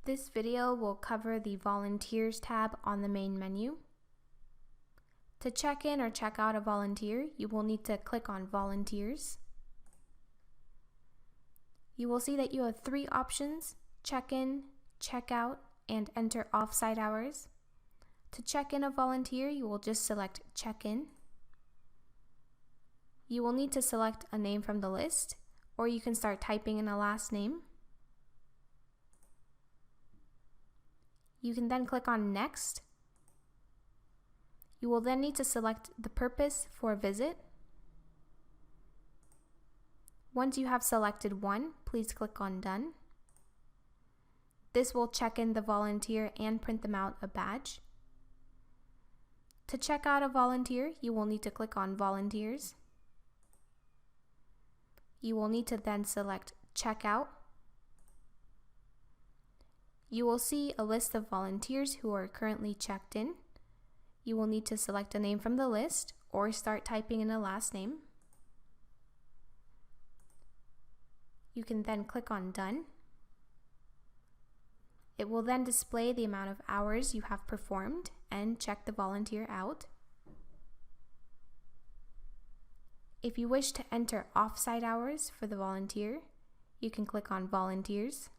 This video will cover the Volunteers tab on the main menu. To check in or check out a volunteer, you will need to click on Volunteers. You will see that you have three options: check in, check out, and enter off-site hours. To check in a volunteer, you will just select check in. You will need to select a name from the list, or you can start typing in a last name. You can then click on Next. You will then need to select the purpose for a visit. Once you have selected one, please click on Done. This will check in the volunteer and print them out a badge. To check out a volunteer, you will need to click on Volunteers. You will need to then select Check Out. You will see a list of volunteers who are currently checked in. You will need to select a name from the list or start typing in a last name. You can then click on Done. It will then display the amount of hours you have performed and check the volunteer out. If you wish to enter off-site hours for the volunteer, you can click on Volunteers.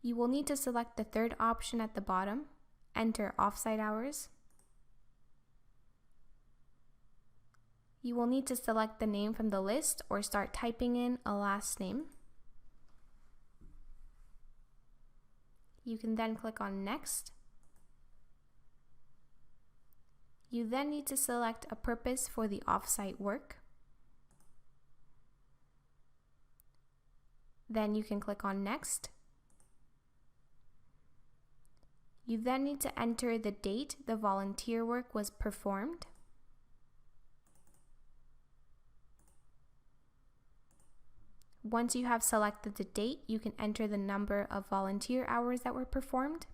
You will need to select the third option at the bottom, Enter Off-site Hours. You will need to select the name from the list or start typing in a last name. You can then click on Next. You then need to select a purpose for the off-site work. Then you can click on Next. You then need to enter the date the volunteer work was performed. Once you have selected the date, you can enter the number of volunteer hours that were performed.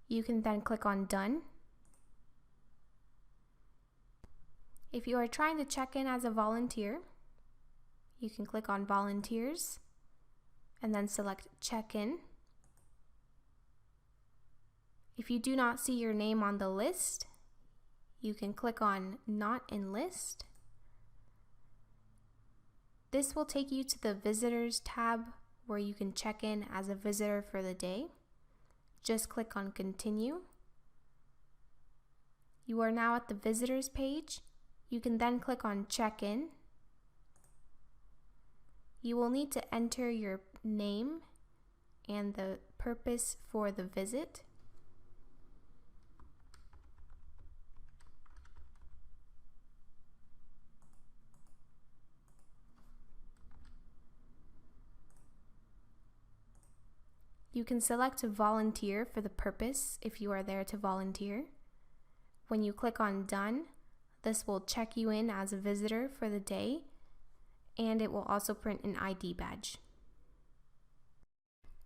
You can then click on Done. If you are trying to check in as a volunteer, you can click on Volunteers and then select Check In. If you do not see your name on the list, you can click on Not in List. This will take you to the Visitors tab where you can check in as a visitor for the day. Just click on Continue. You are now at the Visitors page. You can then click on Check In. You will need to enter your name and the purpose for the visit. You can select a volunteer for the purpose if you are there to volunteer. When you click on Done, this will check you in as a visitor for the day, and it will also print an ID badge.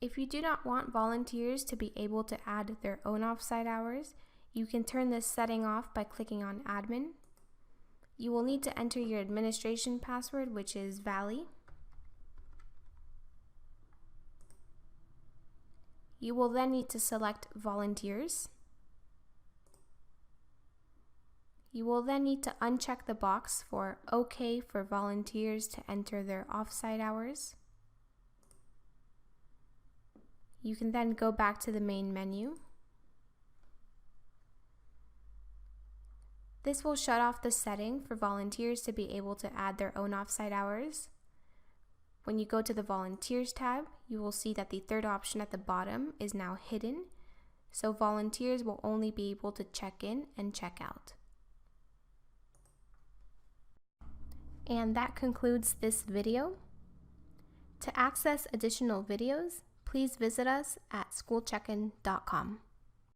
If you do not want volunteers to be able to add their own off-site hours, you can turn this setting off by clicking on Admin. You will need to enter your administration password, which is Valley. You will then need to select Volunteers. You will then need to uncheck the box for OK for volunteers to enter their off-site hours. You can then go back to the main menu. This will shut off the setting for volunteers to be able to add their own off-site hours. When you go to the Volunteers tab, you will see that the third option at the bottom is now hidden, so volunteers will only be able to check in and check out. And that concludes this video. To access additional videos, please visit us at schoolcheckin.com.